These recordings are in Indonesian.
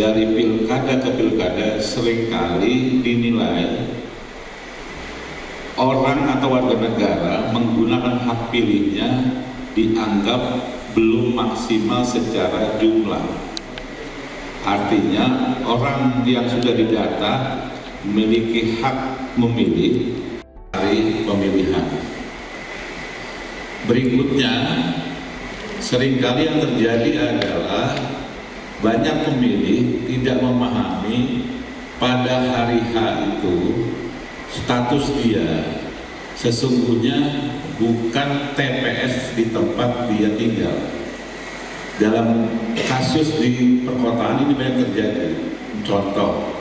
dari pilkada ke pilkada seringkali dinilai orang atau warga negara menggunakan hak pilihnya dianggap belum maksimal secara jumlah. Artinya orang yang sudah didata memiliki hak memilih dari pemilihan. Berikutnya, seringkali yang terjadi adalah banyak pemilih tidak memahami pada hari H itu status dia sesungguhnya bukan TPS di tempat dia tinggal. Dalam kasus di perkotaan ini banyak terjadi. Contoh,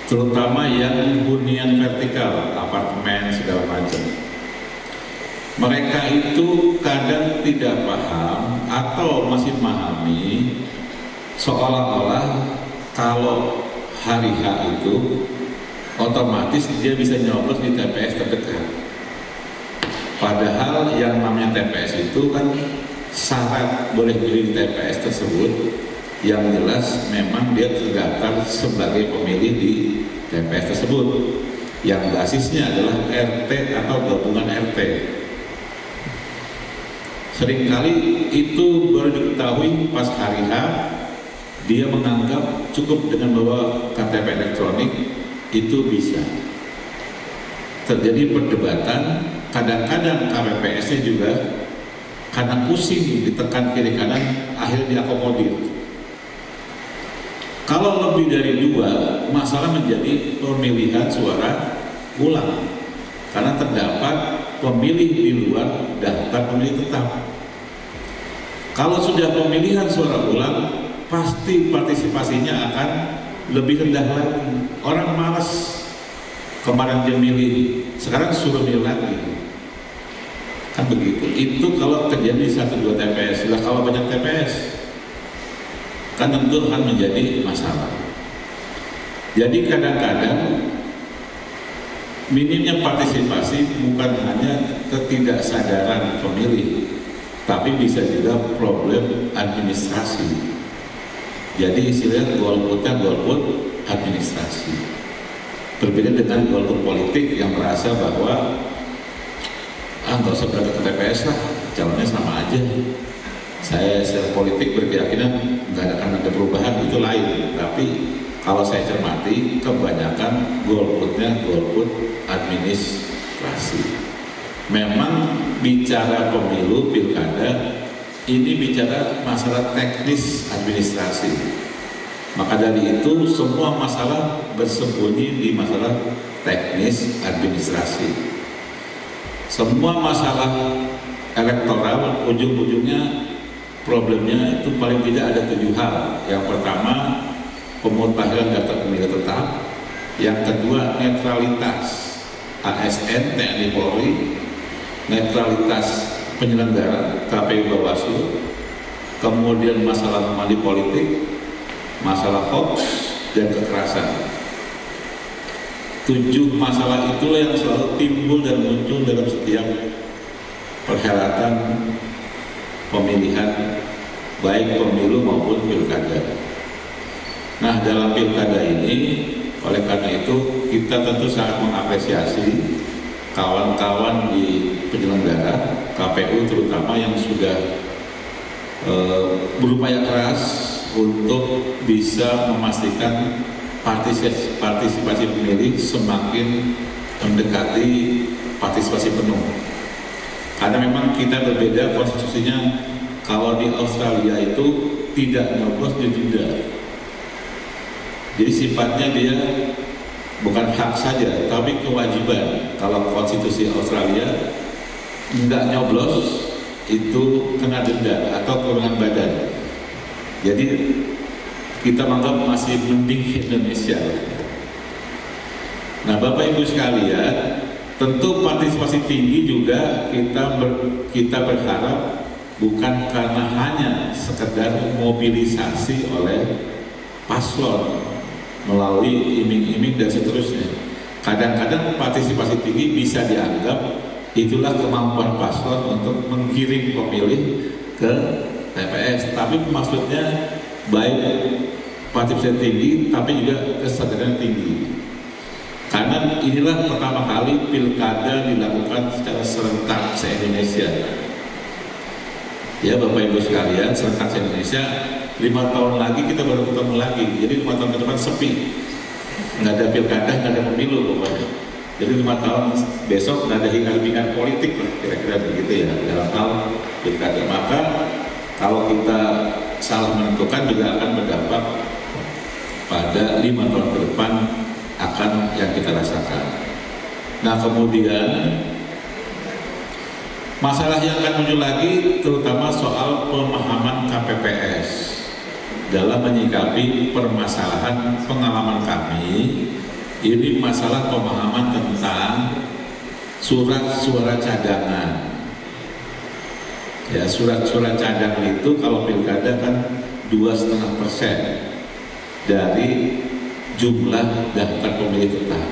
terutama yang hunian vertikal, apartemen segala macam. Mereka itu kadang tidak paham atau masih memahami seolah-olah kalau hari H itu otomatis dia bisa nyoblos di TPS terdekat. Padahal yang namanya TPS itu kan syarat boleh pilih di TPS tersebut yang jelas memang dia terdaftar sebagai pemilih di TPS tersebut yang basisnya adalah RT atau gabungan RT. Seringkali itu baru diketahui pas hari H, dia menganggap cukup dengan bawa KTP elektronik itu bisa. Terjadi perdebatan, kadang-kadang KPPS-nya juga karena pusing ditekan kiri kanan akhirnya diakomodir. Kalau lebih dari 2, masalah menjadi pemilihan suara ulang karena terdapat pemilih di luar daftar pemilih tetap. Kalau sudah pemilihan suara ulang, pasti partisipasinya akan lebih rendah lagi. Orang malas, kemarin dia milih, sekarang suruh milih lagi. Kan begitu. Itu kalau terjadi 1-2 TPS. Lah kalau banyak TPS, kan tentu akan menjadi masalah. Jadi kadang-kadang minimnya partisipasi bukan hanya ketidaksadaran pemilih, tapi bisa juga problem administrasi. Jadi istilahnya golputnya golput administrasi. Berbeda dengan golput politik yang merasa bahwa nggak usah berangkat ke TPS lah, calonnya sama aja. Saya secara politik berkeyakinan nggak akan ada perubahan, itu lain. Tapi kalau saya cermati, kebanyakan golputnya golput administrasi. Memang bicara pemilu, pilkada, ini bicara masalah teknis administrasi. Maka dari itu semua masalah bersembunyi di masalah teknis administrasi. Semua masalah elektoral ujung-ujungnya problemnya itu paling tidak ada 7 hal. Yang pertama, pemutahiran daftar pemilih tetap. Yang kedua, netralitas ASN, TNI Polri, netralitas penyelenggara KPU Bawaslu, kemudian masalah money politik, masalah hoax dan kekerasan. 7 masalah itulah yang selalu timbul dan muncul dalam setiap perhelatan pemilihan, baik pemilu maupun pilkada. Nah, dalam pilkada ini, oleh karena itu kita tentu sangat mengapresiasi kawan-kawan di penyelenggara KPU terutama yang sudah berupaya keras untuk bisa memastikan partisipasi pemilih semakin mendekati partisipasi penuh. Karena memang kita berbeda konstitusinya. Kalau di Australia itu tidak nyoblos didenda. Jadi sifatnya dia bukan hak saja, tapi kewajiban. Kalau konstitusi Australia nggak nyoblos itu kena denda atau kurungan badan. Jadi kita menganggap masih mending Indonesia. Nah, Bapak Ibu sekalian, tentu partisipasi tinggi juga kita berharap bukan karena hanya sekedar mobilisasi oleh paslon melalui iming-iming dan seterusnya. Kadang-kadang partisipasi tinggi bisa dianggap itulah kemampuan paslon untuk menggiring pemilih ke TPS, tapi maksudnya baik partisipasi tinggi tapi juga kesadaran tinggi. Karena inilah pertama kali pilkada dilakukan secara serentak se-Indonesia. Ya Bapak Ibu sekalian, serentak se-Indonesia, 5 tahun lagi kita baru ketemu lagi. Jadi 5 tahun ke depan sepi, nggak ada pilkada, nggak ada pemilu pokoknya. Jadi 5 tahun besok nggak ada hingar-bingar politik lah, kira-kira begitu ya dalam hal pilkada. Maka kalau kita salah menentukan juga akan berdampak pada 5 tahun ke depan akan yang kita rasakan. Nah kemudian masalah yang akan muncul lagi terutama soal pemahaman KPPS dalam menyikapi permasalahan pengalaman kami. Ini masalah pemahaman tentang surat suara cadangan. Ya, surat-surat cadangan itu kalau pilkada kan 2,5% dari jumlah daftar pemilih tetap.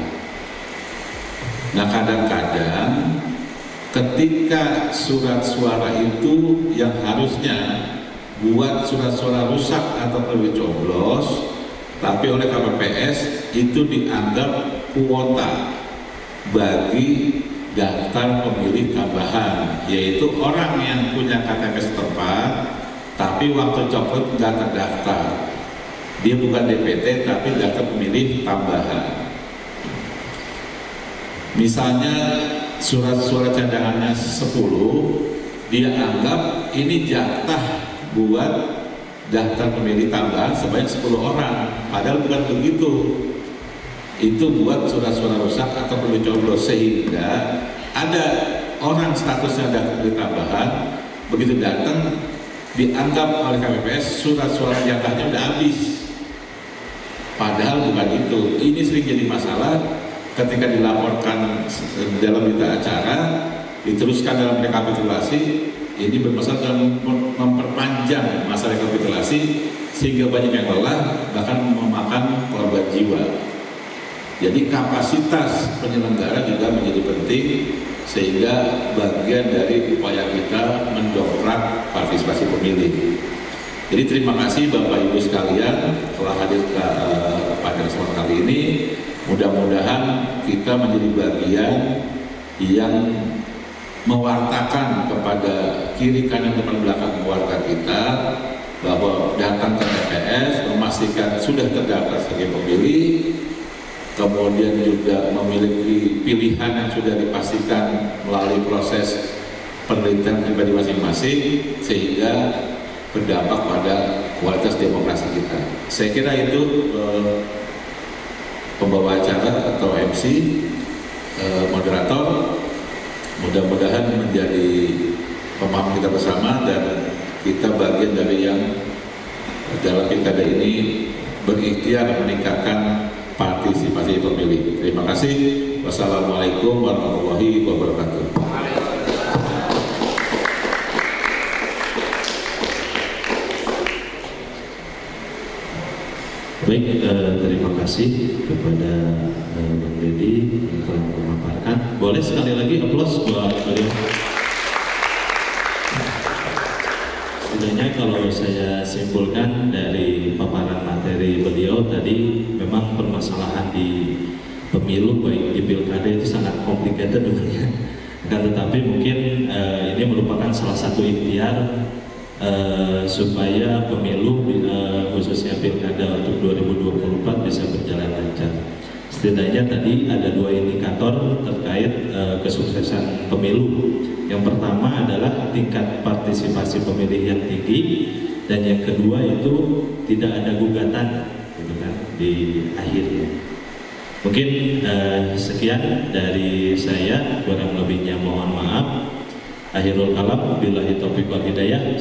Nah kadang-kadang ketika surat suara itu yang harusnya buat surat suara rusak atau lebih coblos, tapi oleh KPPS itu dianggap kuota bagi daftar pemilih tambahan, yaitu orang yang punya KTP setempat tapi waktu copot nggak terdaftar, dia bukan DPT tapi daftar pemilih tambahan. Misalnya surat suara cadangannya 10, dia anggap ini jatah buat daftar pemilih tambahan sebanyak 10 orang, padahal bukan begitu. Itu buat surat suara rusak atau perlu coblos, sehingga ada orang statusnya daftar pemilih tambahan, begitu datang dianggap oleh KPPS surat suara jatahnya udah habis, padahal bukan itu. Ini sering jadi masalah ketika dilaporkan dalam berita acara, diteruskan dalam rekapitulasi. Ini bermasalah dalam memperpanjang masa rekapitulasi sehingga banyak yang lelah, bahkan memakan korban jiwa. Jadi kapasitas penyelenggara juga menjadi penting, sehingga bagian dari upaya kita mendongkrak partisipasi pemilih. Jadi terima kasih Bapak Ibu sekalian telah hadir pada kesempatan kali ini. Mudah-mudahan kita menjadi bagian yang mewartakan kepada kiri kanan depan belakang keluarga kita bahwa datang ke TPS, memastikan sudah terdaftar sebagai pemilih, kemudian juga memiliki pilihan yang sudah dipastikan melalui proses penelitian pribadi masing-masing, sehingga berdampak pada kualitas demokrasi kita. Saya kira itu pembawa acara atau MC, moderator. Mudah-mudahan menjadi pemahaman kita bersama dan kita bagian dari yang dalam pilkada ini berikhtiar meningkatkan partisipasi pemilih. Terima kasih. Wassalamualaikum warahmatullahi wabarakatuh. Baik, terima kasih kepada Bang Deddy yang telah memaparkan. Boleh sekali lagi aplaus buat beliau. Sebenarnya kalau saya simpulkan dari paparan materi beliau tadi, memang permasalahan di pemilu baik di pilkada itu sangat complicated sebenarnya. Tetapi mungkin ini merupakan salah satu ikhtiar supaya pemilu khususnya pilkada untuk 2024 bisa berjalan lancar. Setidaknya tadi ada 2 indikator terkait kesuksesan pemilu. Yang pertama adalah tingkat partisipasi pemilih yang tinggi, dan yang kedua itu tidak ada gugatan, gitu kan, di akhirnya. Mungkin sekian dari saya, kurang lebihnya mohon maaf. Akhirul kalam, billahi taufiq wal hidayah.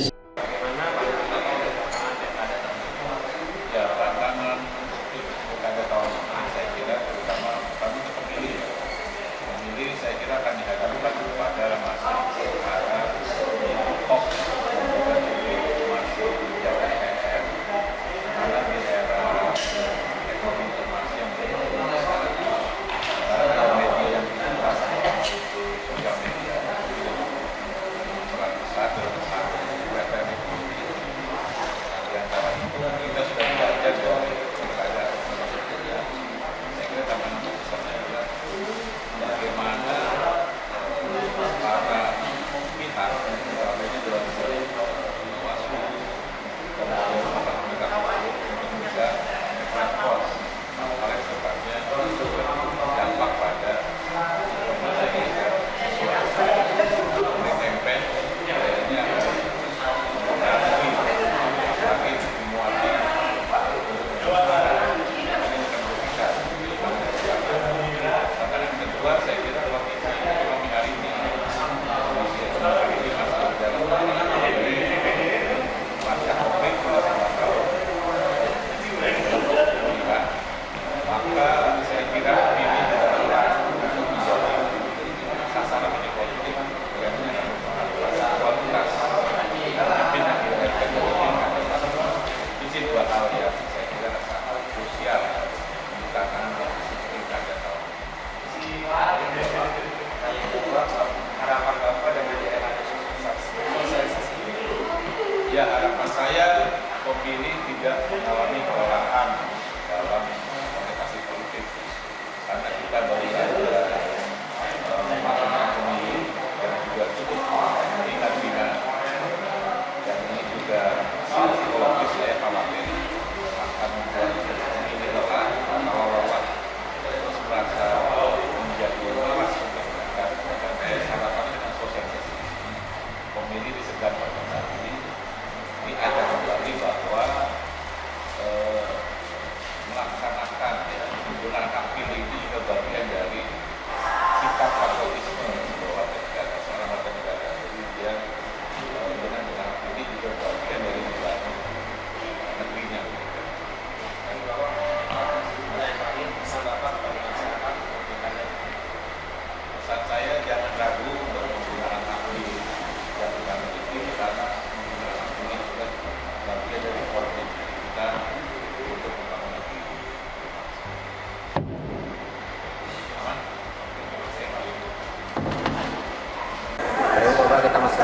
Satu,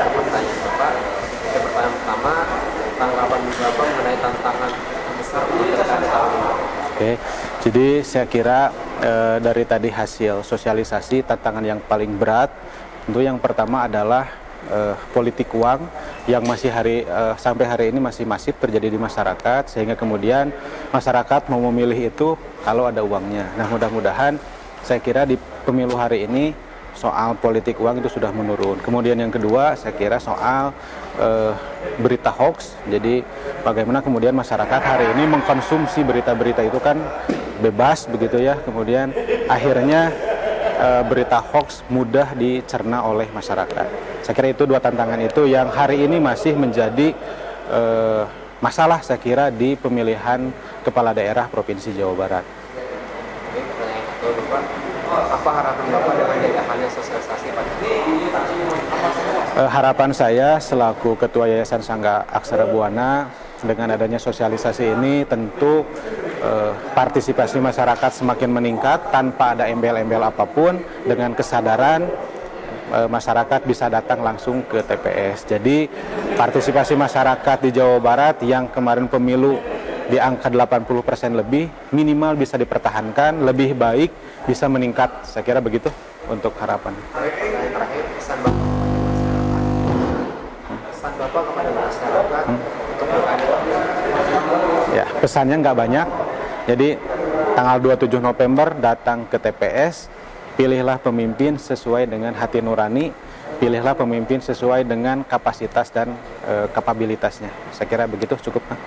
pertanyaan Bapak. Yang pertama, tanggapan Bapak mengenai tantangan besar pendidikan tahun ini. Oke, jadi saya kira dari tadi hasil sosialisasi tantangan yang paling berat, tentu yang pertama adalah politik uang yang masih sampai hari ini masih masif terjadi di masyarakat, sehingga kemudian masyarakat mau memilih itu kalau ada uangnya. Nah, mudah-mudahan saya kira di pemilu hari ini soal politik uang itu sudah menurun. Kemudian yang kedua, saya kira soal berita hoax. Jadi bagaimana kemudian masyarakat hari ini mengkonsumsi berita-berita itu kan bebas begitu ya. Kemudian akhirnya berita hoax mudah dicerna oleh masyarakat. Saya kira itu dua tantangan itu yang hari ini masih menjadi masalah saya kira di pemilihan kepala daerah Provinsi Jawa Barat. Oke, pertanyaan kedua Bapak, apa harapan Bapak dengan diadakannya sosialisasi pada Harapan saya selaku Ketua Yayasan Sangga Aksara Buana dengan adanya sosialisasi ini tentu partisipasi masyarakat semakin meningkat tanpa ada embel-embel apapun, dengan kesadaran masyarakat bisa datang langsung ke TPS. Jadi partisipasi masyarakat di Jawa Barat yang kemarin pemilu di angka 80% lebih, minimal bisa dipertahankan, lebih baik bisa meningkat. Saya kira begitu untuk harapan. Pertanyaan terakhir, pesan Bapak kepada masyarakat untuk pilkada. Ya, pesannya nggak banyak. Jadi tanggal 27 November datang ke TPS, pilihlah pemimpin sesuai dengan hati nurani, pilihlah pemimpin sesuai dengan kapasitas dan kapabilitasnya. Saya kira begitu, cukup, Pak.